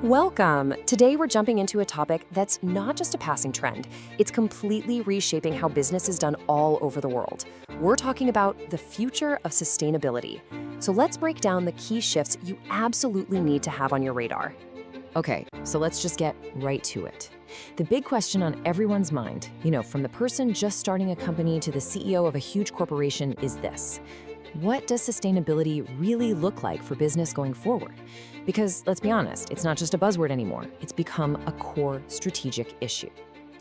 Welcome! Today we're jumping into a topic that's not just a passing trend, it's completely reshaping how business is done all over the world. We're talking about the future of sustainability. So let's break down the key shifts you absolutely need to have on your radar. Okay, so let's just get right to it. The big question on everyone's mind, from the person just starting a company to the CEO of a huge corporation, is this. What does sustainability really look like for business going forward? Because let's be honest, it's not just a buzzword anymore. It's become a core strategic issue.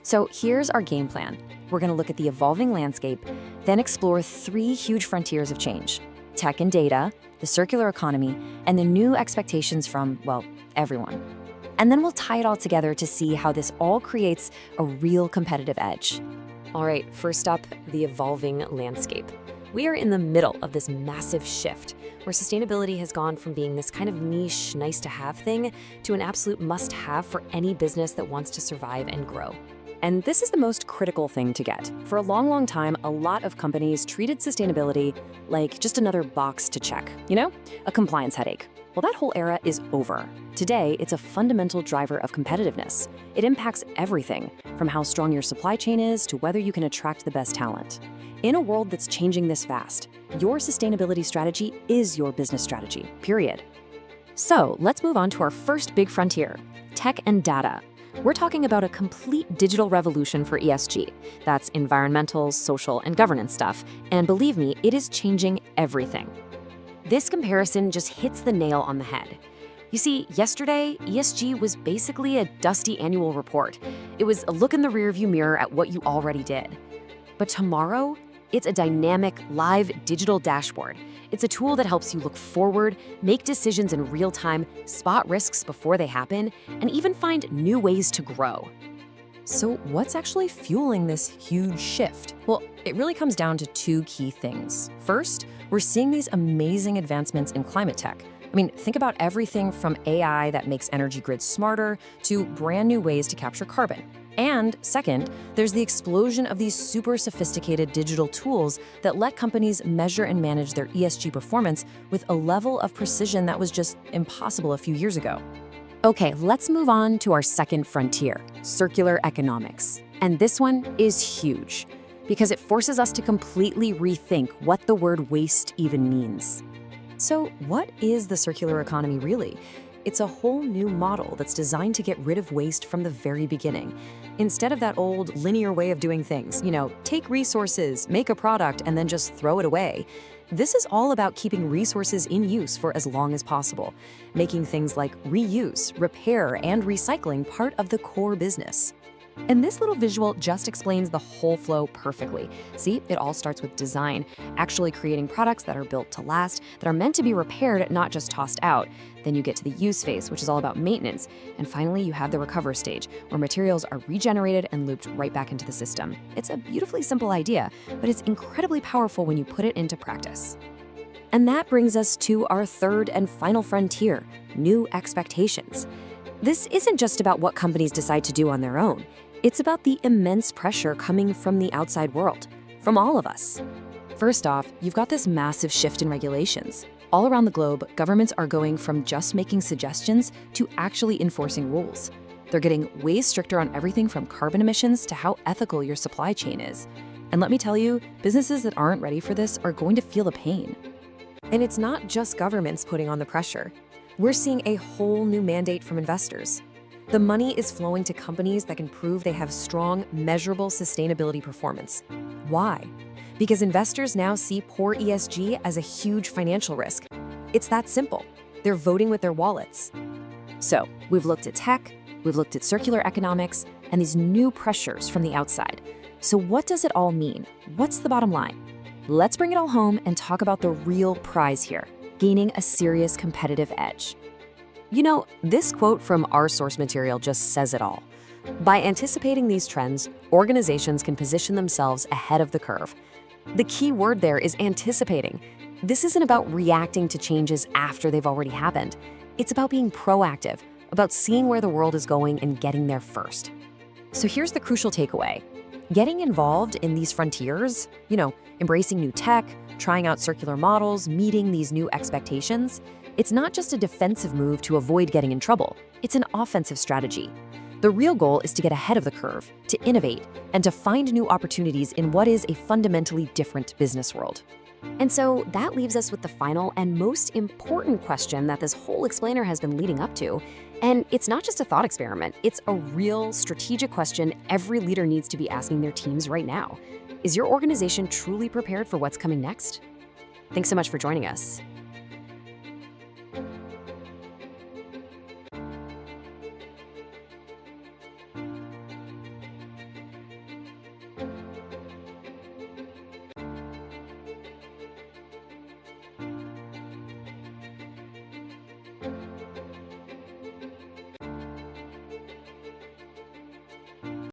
So here's our game plan. We're going to look at the evolving landscape, then explore three huge frontiers of change: tech and data, the circular economy, and the new expectations from, well, everyone. And then we'll tie it all together to see how this all creates a real competitive edge. All right, first up, the evolving landscape. We are in the middle of this massive shift where sustainability has gone from being this kind of niche, nice-to-have thing to an absolute must-have for any business that wants to survive and grow. And this is the most critical thing to get. For a long, long time, a lot of companies treated sustainability like just another box to check, a compliance headache. Well, that whole era is over. Today, it's a fundamental driver of competitiveness. It impacts everything, from how strong your supply chain is to whether you can attract the best talent. In a world that's changing this fast, your sustainability strategy is your business strategy, period. So let's move on to our first big frontier, tech and data. We're talking about a complete digital revolution for ESG. That's environmental, social, and governance stuff. And believe me, it is changing everything. This comparison just hits the nail on the head. You see, yesterday, ESG was basically a dusty annual report. It was a look in the rearview mirror at what you already did. But tomorrow, it's a dynamic, live digital dashboard. It's a tool that helps you look forward, make decisions in real time, spot risks before they happen, and even find new ways to grow. So what's actually fueling this huge shift? Well, it really comes down to two key things. First, we're seeing these amazing advancements in climate tech. Think about everything from AI that makes energy grids smarter to brand new ways to capture carbon. And second, there's the explosion of these super sophisticated digital tools that let companies measure and manage their ESG performance with a level of precision that was just impossible a few years ago. Okay, let's move on to our second frontier, circular economics. And this one is huge because it forces us to completely rethink what the word waste even means. So what is the circular economy really? It's a whole new model that's designed to get rid of waste from the very beginning. Instead of that old linear way of doing things, take resources, make a product, and then just throw it away. This is all about keeping resources in use for as long as possible, making things like reuse, repair, and recycling part of the core business. And this little visual just explains the whole flow perfectly. See, it all starts with design, actually creating products that are built to last, that are meant to be repaired, not just tossed out. Then you get to the use phase, which is all about maintenance. And finally, you have the recover stage, where materials are regenerated and looped right back into the system. It's a beautifully simple idea, but it's incredibly powerful when you put it into practice. And that brings us to our third and final frontier, new expectations. This isn't just about what companies decide to do on their own. It's about the immense pressure coming from the outside world, from all of us. First off, you've got this massive shift in regulations. All around the globe, governments are going from just making suggestions to actually enforcing rules. They're getting way stricter on everything from carbon emissions to how ethical your supply chain is. And let me tell you, businesses that aren't ready for this are going to feel the pain. And it's not just governments putting on the pressure. We're seeing a whole new mandate from investors. The money is flowing to companies that can prove they have strong, measurable sustainability performance. Why? Because investors now see poor ESG as a huge financial risk. It's that simple. They're voting with their wallets. So, we've looked at tech, we've looked at circular economics, and these new pressures from the outside. So what does it all mean? What's the bottom line? Let's bring it all home and talk about the real prize here, gaining a serious competitive edge. This quote from our source material just says it all. By anticipating these trends, organizations can position themselves ahead of the curve. The key word there is anticipating. This isn't about reacting to changes after they've already happened. It's about being proactive, about seeing where the world is going and getting there first. So here's the crucial takeaway. Getting involved in these frontiers, embracing new tech, trying out circular models, meeting these new expectations, It's not just a defensive move to avoid getting in trouble, it's an offensive strategy. The real goal is to get ahead of the curve, to innovate, and to find new opportunities in what is a fundamentally different business world. And so that leaves us with the final and most important question that this whole explainer has been leading up to. And it's not just a thought experiment, it's a real strategic question every leader needs to be asking their teams right now. Is your organization truly prepared for what's coming next? Thanks so much for joining us.